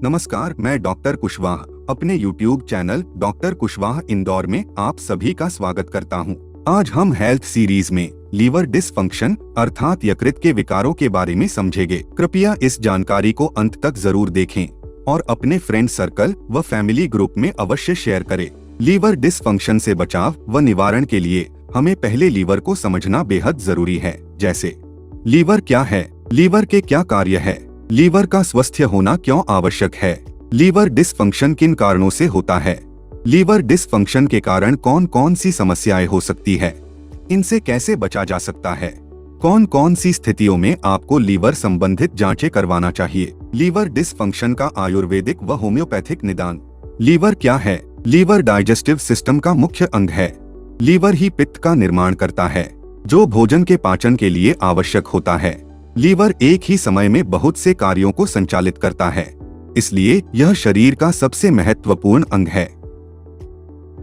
नमस्कार, मैं डॉक्टर कुशवाहा अपने YouTube channel doctor Kushwaha Indore में आप सभी का स्वागत करता हूं। आज हम हेल्थ सीरीज में लीवर डिसफंक्शन अर्थात यकृत के विकारों के बारे में समझेंगे। कृपया इस जानकारी को अंत तक जरूर देखें और अपने फ्रेंड सर्कल व फैमिली ग्रुप में अवश्य शेयर करें। लीवर डिसफंक्शन से बचाव व निवारण के लिए हमें पहले लीवर को समझना बेहद जरूरी है। जैसे लीवर क्या है, लीवर के क्या कार्य है, लीवर का स्वस्थ होना क्यों आवश्यक है, लीवर डिसफंक्शन किन कारणों से होता है, लीवर डिसफंक्शन के कारण कौन कौन सी समस्याएं हो सकती है, इनसे कैसे बचा जा सकता है, कौन कौन सी स्थितियों में आपको लीवर संबंधित जांचें करवाना चाहिए। लीवर डिसफंक्शन का आयुर्वेदिक व होम्योपैथिक निदान। लीवर क्या है? लीवर डाइजेस्टिव सिस्टम का मुख्य अंग है। लीवर ही पित्त का निर्माण करता है, जो भोजन के पाचन के लिए आवश्यक होता है। लीवर एक ही समय में बहुत से कार्यों को संचालित करता है, इसलिए यह शरीर का सबसे महत्वपूर्ण अंग है।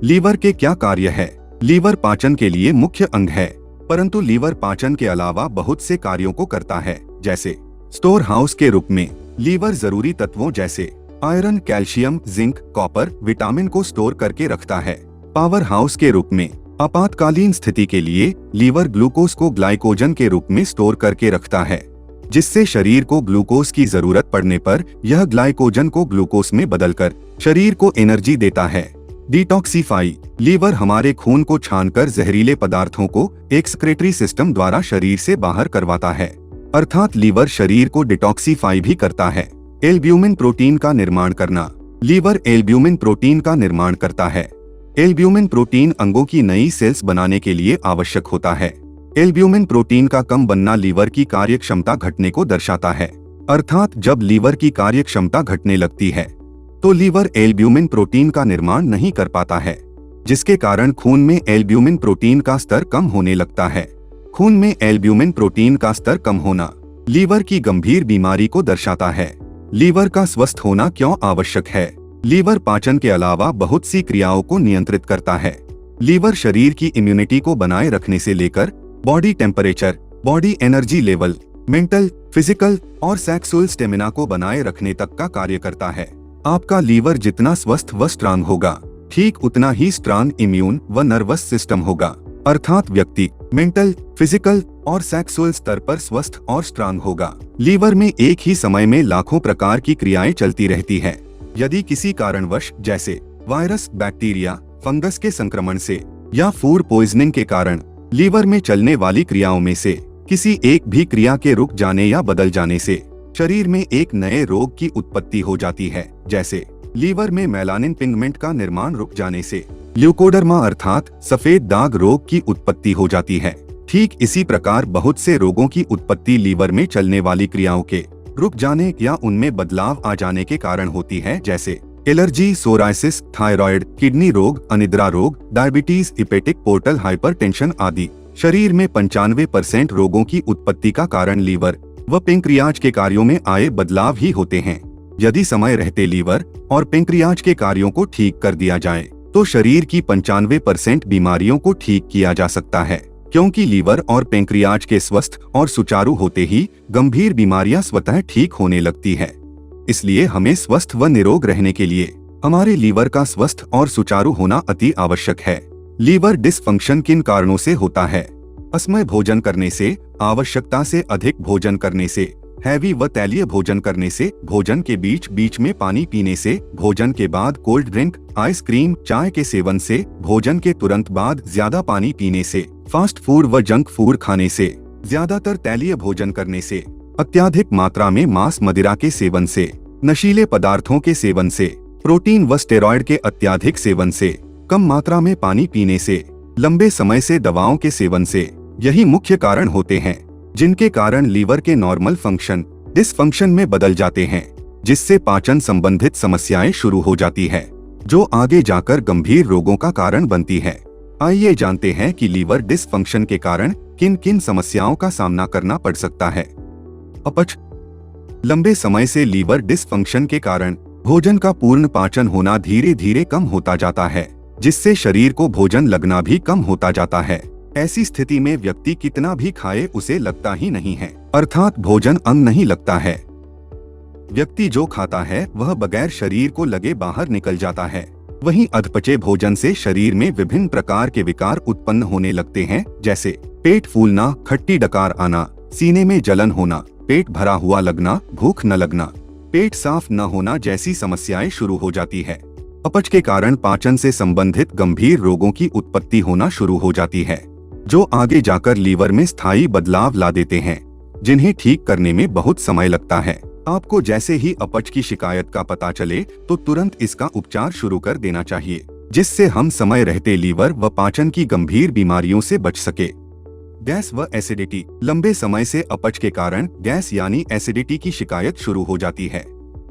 लीवर के क्या कार्य है? लीवर पाचन के लिए मुख्य अंग है, परंतु लीवर पाचन के अलावा बहुत से कार्यों को करता है। जैसे स्टोर हाउस के रूप में लीवर जरूरी तत्वों जैसे iron, calcium, zinc, copper, vitamin को स्टोर करके रखता है। पावर हाउस के रूप में आपातकालीन स्थिति के लिए लीवर ग्लूकोज को ग्लाइकोजन के रूप में स्टोर करके रखता है, जिससे शरीर को ग्लूकोज की जरूरत पड़ने पर यह ग्लाइकोजन को ग्लूकोज में बदलकर शरीर को एनर्जी देता है। डिटॉक्सीफाई। लीवर हमारे खून को छानकर जहरीले पदार्थों को एक्सक्रीटरी सिस्टम द्वारा शरीर से बाहर करवाता है, अर्थात लीवर शरीर को डिटॉक्सीफाई भी करता है। एल्ब्यूमिन प्रोटीन का निर्माण करना। लीवर एल्ब्यूमिन प्रोटीन का निर्माण करता है। एल्ब्यूमिन प्रोटीन अंगों की नई सेल्स बनाने के लिए आवश्यक होता है। एल्ब्यूमिन प्रोटीन का कम बनना लीवर की कार्यक्षमता घटने को दर्शाता है, अर्थात जब लीवर की कार्यक्षमता घटने लगती है तो लीवर एल्ब्यूमिन प्रोटीन का निर्माण नहीं कर पाता है, जिसके कारण खून में एल्ब्यूमिन प्रोटीन का स्तर कम होने लगता है। खून में एल्ब्यूमिन प्रोटीन का स्तर कम होना लीवर की गंभीर बीमारी को दर्शाता है। लीवर का स्वस्थ होना क्यों आवश्यक है? लीवर पाचन के अलावा बहुत सी क्रियाओं को नियंत्रित करता है। लीवर शरीर की इम्यूनिटी को बनाए रखने से लेकर body temperature, body energy level, mental, physical और सेक्सुअल स्टेमिना को बनाए रखने तक का कार्य करता है। आपका लीवर जितना स्वस्थ व स्ट्रांग होगा, ठीक उतना ही स्ट्रांग इम्यून व नर्वस सिस्टम होगा, अर्थात व्यक्ति मेंटल, फिजिकल और सेक्सुअल स्तर पर स्वस्थ और स्ट्रांग होगा। लीवर में एक ही समय में लाखों प्रकार की क्रियाएं चलती रहती है। यदि किसी कारणवश जैसे वायरस, बैक्टीरिया, फंगस के संक्रमण से या फूड पॉइजनिंग के कारण लीवर में चलने वाली क्रियाओं में से किसी एक भी क्रिया के रुक जाने या बदल जाने से शरीर में एक नए रोग की उत्पत्ति हो जाती है। जैसे लीवर में मेलानिन पिगमेंट का निर्माण रुक जाने से ल्यूकोडर्मा अर्थात सफेद दाग रोग की उत्पत्ति हो जाती है। ठीक इसी प्रकार बहुत से रोगों की उत्पत्ति लीवर में चलने वाली क्रियाओं के रुक जाने या उनमें बदलाव आ जाने के कारण होती है। जैसे एलर्जी, सोराइसिस, थायराइड, किडनी रोग, अनिद्रा रोग, डायबिटीज, हिपेटिक पोर्टल हाइपरटेंशन आदि। शरीर में 95% रोगों की उत्पत्ति का कारण लीवर व पेंक्रियाज के कार्यों में आए बदलाव ही होते हैं। यदि समय रहते लीवर और पेंक्रियाज के कार्यों को ठीक कर दिया जाए तो शरीर की 95% बीमारियों को ठीक किया जा सकता है, क्योंकि लीवर और पेंक्रियाज के स्वस्थ और सुचारू होते ही गंभीर बीमारियां स्वतः ठीक होने लगती है। इसलिए हमें स्वस्थ व निरोग रहने के लिए हमारे लीवर का स्वस्थ और सुचारू होना अति आवश्यक है। लीवर डिसफंक्शन किन कारणों से होता है? असमय भोजन करने से, आवश्यकता से अधिक भोजन करने से, हैवी व तैलीय भोजन करने से, भोजन के बीच बीच में पानी पीने से, भोजन के बाद कोल्ड ड्रिंक, आइसक्रीम, चाय के सेवन से, भोजन के तुरंत बाद ज्यादा पानी पीने से, फास्ट फूड व जंक फूड खाने से, ज्यादातर तैलीय भोजन करने से, अत्यधिक मात्रा में मांस मदिरा के सेवन से, नशीले पदार्थों के सेवन से, प्रोटीन व स्टेरॉइड के अत्यधिक सेवन से, कम मात्रा में पानी पीने से, लंबे समय से दवाओं के सेवन से, यही मुख्य कारण होते हैं जिनके कारण लीवर के नॉर्मल फंक्शन डिसफंक्शन में बदल जाते हैं, जिससे पाचन संबंधित समस्याएं शुरू हो जाती है, जो आगे जाकर गंभीर रोगों का कारण बनती है। आइए जानते हैं कि लीवर डिसफंक्शन के कारण किन किन समस्याओं का सामना करना पड़ सकता है। अपच। लंबे समय से लीवर डिसफंक्शन के कारण भोजन का पूर्ण पाचन होना धीरे धीरे कम होता जाता है, जिससे शरीर को भोजन लगना भी कम होता जाता है। ऐसी स्थिति में व्यक्ति कितना भी खाए उसे लगता ही नहीं है, अर्थात भोजन अंग नहीं लगता है। व्यक्ति जो खाता है वह बगैर शरीर को लगे बाहर निकल जाता है। वहीं अधपचे भोजन से शरीर में विभिन्न प्रकार के विकार उत्पन्न होने लगते हैं, जैसे पेट फूलना, खट्टी डकार आना, सीने में जलन होना, पेट भरा हुआ लगना, भूख न लगना, पेट साफ न होना जैसी समस्याएं शुरू हो जाती है। अपच के कारण पाचन से संबंधित गंभीर रोगों की उत्पत्ति होना शुरू हो जाती है, जो आगे जाकर लीवर में स्थायी बदलाव ला देते हैं, जिन्हें ठीक करने में बहुत समय लगता है। आपको जैसे ही अपच की शिकायत का पता चले तो तुरंत इसका उपचार शुरू कर देना चाहिए, जिससे हम समय रहते लीवर व पाचन की गंभीर बीमारियों से बच सके। गैस व एसिडिटी। लंबे समय से अपच के कारण गैस यानी एसिडिटी की शिकायत शुरू हो जाती है,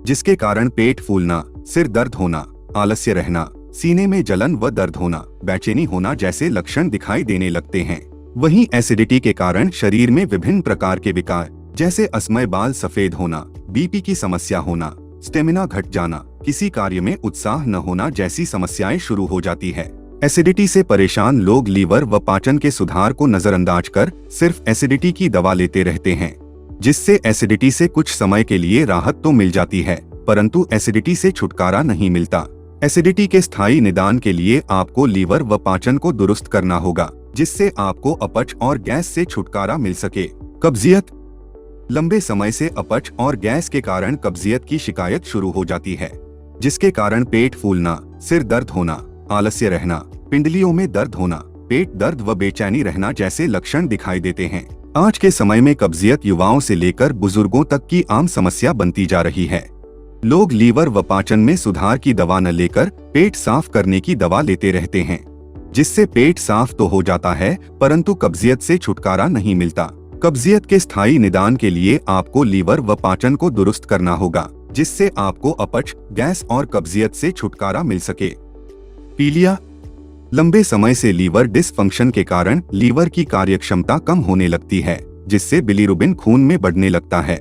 जिसके कारण पेट फूलना, सिर दर्द होना, आलस्य रहना, सीने में जलन व दर्द होना, बेचैनी होना जैसे लक्षण दिखाई देने लगते हैं। वहीं एसिडिटी के कारण शरीर में विभिन्न प्रकार के विकार जैसे अस्थमा, बाल सफेद होना, बीपी की समस्या होना, स्टेमिना घट जाना, किसी कार्य में उत्साह न होना जैसी समस्याएं शुरू हो जाती है। एसिडिटी से परेशान लोग लीवर व पाचन के सुधार को नजरअंदाज कर सिर्फ एसिडिटी की दवा लेते रहते हैं, जिससे एसिडिटी से कुछ समय के लिए राहत तो मिल जाती है, परंतु एसिडिटी से छुटकारा नहीं मिलता। एसिडिटी के स्थायी निदान के लिए आपको लीवर व पाचन को दुरुस्त करना होगा, जिससे आपको अपच और गैस से छुटकारा मिल सके। कब्जियत। लंबे समय से अपच और गैस के कारण कब्जियत की शिकायत शुरू हो जाती है, जिसके कारण पेट फूलना, सिर दर्द होना, आलस्य रहना, पिंडलियों में दर्द होना, पेट दर्द व बेचैनी रहना जैसे लक्षण दिखाई देते हैं। आज के समय में कब्जियत युवाओं से लेकर बुजुर्गों तक की आम समस्या बनती जा रही है। लोग लीवर व पाचन में सुधार की दवा न लेकर पेट साफ करने की दवा लेते रहते हैं, जिससे पेट साफ तो हो जाता है, परंतु कब्जियत से छुटकारा नहीं मिलता। कब्जियत के स्थायी निदान के लिए आपको लीवर व पाचन को दुरुस्त करना होगा, जिससे आपको अपच, गैस और कब्जियत से छुटकारा मिल सके। पीलिया। लंबे समय से लीवर डिसफंक्शन के कारण लीवर की कार्यक्षमता कम होने लगती है, जिससे बिलीरुबिन खून में बढ़ने लगता है।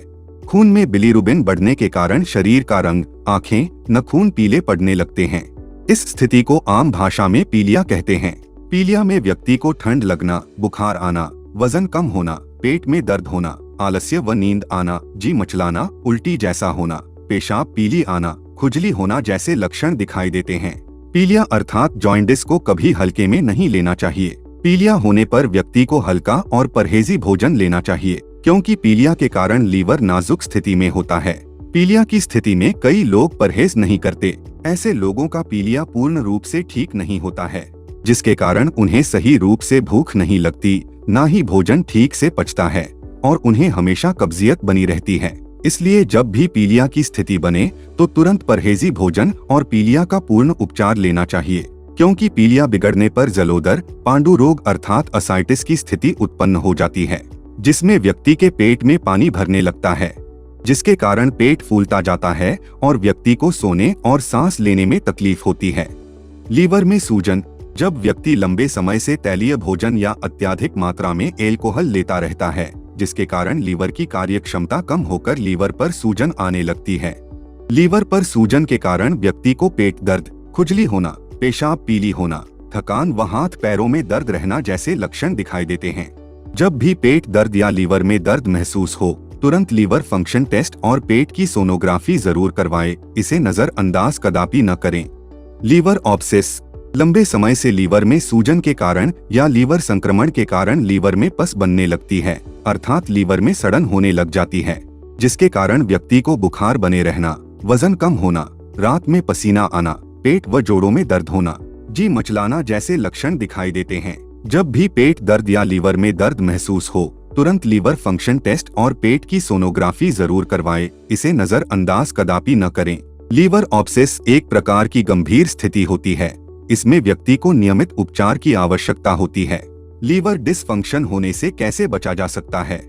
खून में बिलीरुबिन बढ़ने के कारण शरीर का रंग, आंखें, नाखून पीले पड़ने लगते हैं। इस स्थिति को आम भाषा में पीलिया कहते हैं। पीलिया में व्यक्ति को ठंड लगना, बुखार आना, वजन कम होना, पेट में दर्द होना, आलस्य व नींद आना, जी मचलाना, उल्टी जैसा होना, पेशाब पीली आना, खुजली होना जैसे लक्षण दिखाई देते हैं। पीलिया अर्थात जॉइंडिस को कभी हल्के में नहीं लेना चाहिए। पीलिया होने पर व्यक्ति को हल्का और परहेजी भोजन लेना चाहिए, क्योंकि पीलिया के कारण लीवर नाजुक स्थिति में होता है। पीलिया की स्थिति में कई लोग परहेज नहीं करते। ऐसे लोगों का पीलिया पूर्ण रूप से ठीक नहीं होता है, जिसके कारण उन्हें सही रूप से भूख नहीं लगती, ना ही भोजन ठीक से पचता है और उन्हें हमेशा कब्जियत बनी रहती है। इसलिए जब भी पीलिया की स्थिति बने तो तुरंत परहेजी भोजन और पीलिया का पूर्ण उपचार लेना चाहिए, क्योंकि पीलिया बिगड़ने पर जलोदर, पांडु रोग अर्थात असाइटिस की स्थिति उत्पन्न हो जाती है, जिसमें व्यक्ति के पेट में पानी भरने लगता है, जिसके कारण पेट फूलता जाता है और व्यक्ति को सोने और सांस लेने में तकलीफ होती है। लीवर में सूजन। जब व्यक्ति लंबे समय से तैलीय भोजन या अत्यधिक मात्रा में एल्कोहल लेता रहता है, जिसके कारण लीवर की कार्यक्षमता कम होकर लीवर पर सूजन आने लगती है। लीवर पर सूजन के कारण व्यक्ति को पेट दर्द, खुजली होना, पेशाब पीली होना, थकान व हाथ पैरों में दर्द रहना जैसे लक्षण दिखाई देते हैं। जब भी पेट दर्द या लीवर में दर्द महसूस हो, तुरंत लीवर फंक्शन टेस्ट और पेट की सोनोग्राफी जरूर करवाएं। इसे नजरअंदाज कदापि न करें। Liver abscess. लंबे समय से लीवर में सूजन के कारण या लीवर संक्रमण के कारण लीवर में पस बनने लगती है, अर्थात लीवर में सड़न होने लग जाती है, जिसके कारण व्यक्ति को बुखार बने रहना, वजन कम होना, रात में पसीना आना, पेट व जोड़ों में दर्द होना, जी मचलाना जैसे लक्षण दिखाई देते हैं। जब भी पेट दर्द या लीवर में दर्द महसूस हो, तुरंत लीवर फंक्शन टेस्ट और पेट की सोनोग्राफी जरूर करवाएं। इसे नजरअंदाज कदापि न करें। लीवर ऑब्सेस एक प्रकार की गंभीर स्थिति होती है। इसमें व्यक्ति को नियमित उपचार की आवश्यकता होती है। लीवर डिसफंक्शन होने से कैसे बचा जा सकता है?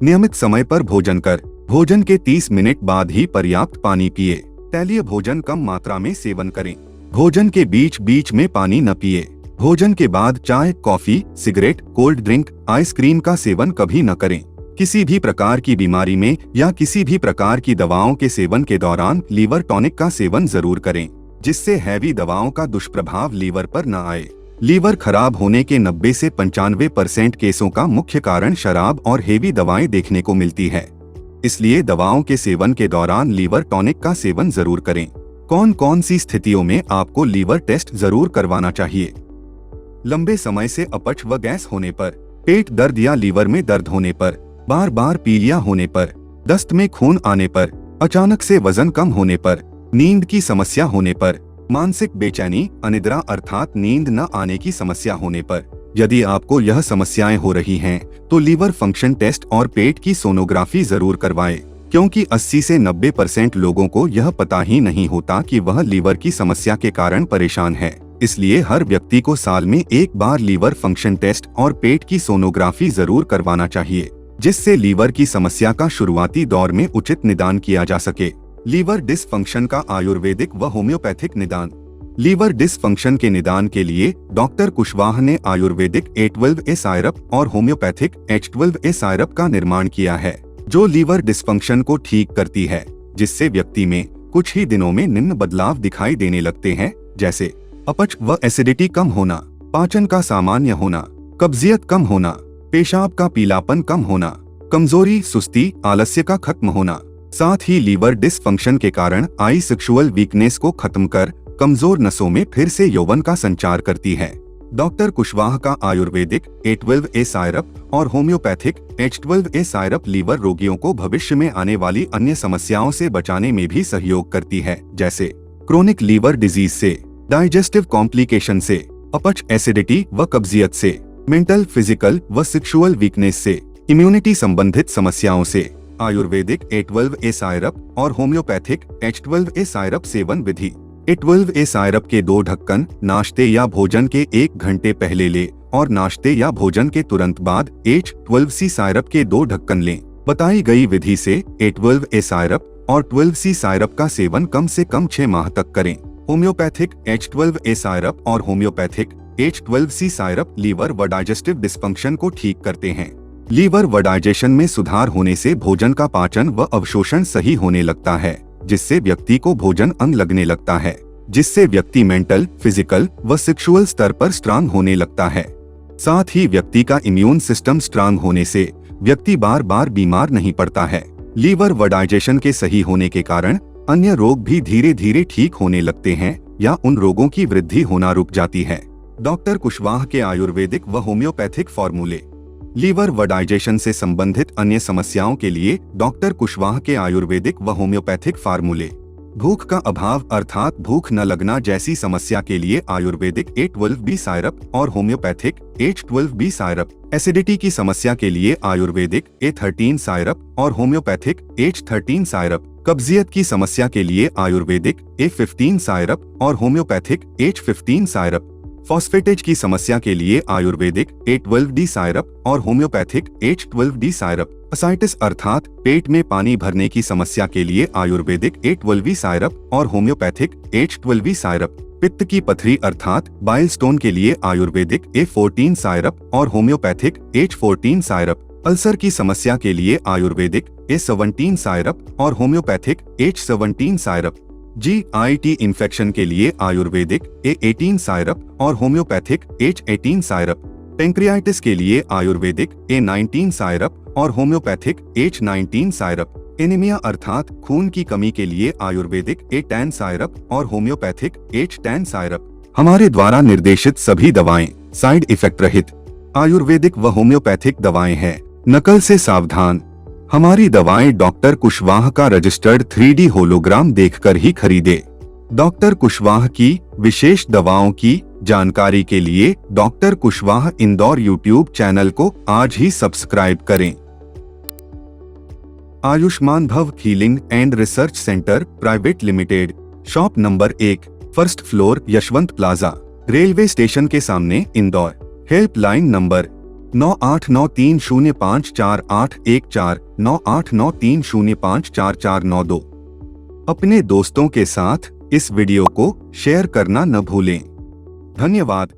नियमित समय पर भोजन कर भोजन के 30 मिनट बाद ही पर्याप्त पानी पिए। तैलीय भोजन कम मात्रा में सेवन करें। भोजन के बीच बीच में पानी न पिए। भोजन के बाद चाय, coffee, cigarette, cold drink, ice cream का सेवन कभी न करें। किसी भी प्रकार की बीमारी में या किसी भी प्रकार की दवाओं के सेवन के दौरान लीवर टॉनिक का सेवन जरूर करें, जिससे हैवी दवाओं का दुष्प्रभाव लीवर पर न आए। लीवर खराब होने के 90 से 95% केसों का मुख्य कारण शराब और हेवी दवाएं देखने को मिलती है। इसलिए दवाओं के सेवन के दौरान लीवर टॉनिक का सेवन जरूर करें। कौन कौन सी स्थितियों में आपको लीवर टेस्ट जरूर करवाना चाहिए? लंबे समय से अपच व गैस होने पर, पेट दर्द या लीवर में दर्द होने पर, बार बार पीलिया होने पर, दस्त में खून आने पर, अचानक से वजन कम होने पर, नींद की समस्या होने पर, मानसिक बेचैनी अनिद्रा अर्थात नींद न आने की समस्या होने पर। यदि आपको यह समस्याएं हो रही हैं, तो लीवर फंक्शन टेस्ट और पेट की सोनोग्राफी जरूर करवाएं, क्योंकि 80 से 90% लोगों को यह पता ही नहीं होता कि वह लीवर की समस्या के कारण परेशान है। इसलिए हर व्यक्ति को साल में एक बार लीवर फंक्शन टेस्ट और पेट की सोनोग्राफी जरूर करवाना चाहिए, जिससे लीवर की समस्या का शुरुआती दौर में उचित निदान किया जा सके। लीवर डिसफंक्शन का आयुर्वेदिक व होम्योपैथिक निदान। लीवर डिसफंक्शन के निदान के लिए डॉक्टर कुशवाहा ने आयुर्वेदिक A12A साइरप और होम्योपैथिक H12A साइरप का निर्माण किया है, जो लीवर डिसफंक्शन को ठीक करती है, जिससे व्यक्ति में कुछ ही दिनों में निम्न बदलाव दिखाई देने लगते हैं, जैसे अपच व एसिडिटी कम होना, पाचन का सामान्य होना, कब्जियत कम होना, पेशाब का पीलापन कम होना, कमजोरी, सुस्ती, आलस्य का खत्म होना। साथ ही लीवर डिसफंक्शन के कारण आई सेक्सुअल वीकनेस को खत्म कर कमजोर नसों में फिर से यौवन का संचार करती है। डॉक्टर कुशवाहा का आयुर्वेदिक A12A साइरप और होम्योपैथिक H12A साइरप लीवर रोगियों को भविष्य में आने वाली अन्य समस्याओं से बचाने में भी सहयोग करती है, जैसे क्रोनिक लीवर डिजीज से, डाइजेस्टिव कॉम्प्लिकेशन से, अपच, एसिडिटी व कब्जियत से, मेंटल, फिजिकल व सेक्सुअल वीकनेस से, इम्यूनिटी संबंधित समस्याओं से। आयुर्वेदिक A12A साइरप और होम्योपैथिक H12A साइरप सेवन विधि। A12A साइरप के 2 ढक्कन नाश्ते या भोजन के 1 घंटे पहले ले और नाश्ते या भोजन के तुरंत बाद H12C साइरप के 2 ढक्कन लें। बताई गई विधि से A12A साइरप और 12C साइरप का सेवन कम से कम 6 माह तक करें। होम्योपैथिक H12A साइरप और होम्योपैथिक H12C साइरप लीवर व डाइजेस्टिव डिस्फंक्शन को ठीक करते हैं। लीवर व डाइजेशन में सुधार होने से भोजन का पाचन व अवशोषण सही होने लगता है, जिससे व्यक्ति को भोजन अंग लगने लगता है, जिससे व्यक्ति मेंटल, फिजिकल व सेक्सुअल स्तर पर स्ट्रांग होने लगता है। साथ ही व्यक्ति का इम्यून सिस्टम स्ट्रांग होने से व्यक्ति बार बार बीमार नहीं पड़ता है। लीवर व डाइजेशन के सही होने के कारण अन्य रोग भी धीरे धीरे ठीक होने लगते हैं या उन रोगों की वृद्धि होना रुक जाती है। डॉक्टर कुशवाहा के आयुर्वेदिक व होम्योपैथिक फॉर्मूले। लीवर व डाइजेशन से संबंधित अन्य समस्याओं के लिए डॉक्टर कुशवाहा के आयुर्वेदिक व होम्योपैथिक फार्मूले। भूख का अभाव अर्थात भूख न लगना जैसी समस्या के लिए आयुर्वेदिक A12B साइरप और होम्योपैथिक H12B साइरप। एसिडिटी की समस्या के लिए आयुर्वेदिक A13 साइरप और होम्योपैथिक H13 साइरप। कब्जियत की समस्या के लिए आयुर्वेदिक A15 साइरप और होम्योपैथिक H15 साइरप। फॉस्फेटेज की समस्या के लिए आयुर्वेदिक A12D साइरप और होम्योपैथिक H12D साइरप। असाइटिस अर्थात पेट में पानी भरने की समस्या के लिए आयुर्वेदिक A12V साइरप और होम्योपैथिक H12V साइरप। पित्त की पथरी अर्थात बाइल स्टोन के लिए आयुर्वेदिक A14 साइरप और होम्योपैथिक H14 साइरप। अल्सर की समस्या के लिए आयुर्वेदिक A17 साइरप और homeopathic H17 syrup. GIT infection के लिए आयुर्वेदिक A18 साइरप और होम्योपैथिक H18 साइरप। पेंक्रियाइटिस के लिए आयुर्वेदिक A19 साइरप और होम्योपैथिक H19 साइरप। एनीमिया अर्थात खून की कमी के लिए आयुर्वेदिक A10 साइरप और होम्योपैथिक H10 साइरप। हमारे द्वारा निर्देशित सभी दवाएं साइड इफेक्ट रहित आयुर्वेदिक व होम्योपैथिक दवाएं हैं। नकल से सावधान। हमारी दवाएं डॉक्टर कुशवाहा का रजिस्टर्ड 3D होलोग्राम देखकर ही खरीदे। डॉक्टर कुशवाहा की विशेष दवाओं की जानकारी के लिए doctor Kushwaha Indore YouTube channel को आज ही सब्सक्राइब करें। आयुष्मान भव healing and research centre private limited, shop number 1, first floor, Yashwant plaza, railway station के सामने, इंदौर। Helpline number 9893054814, 9893054492। अपने दोस्तों के साथ इस वीडियो को शेयर करना न भूलें। धन्यवाद।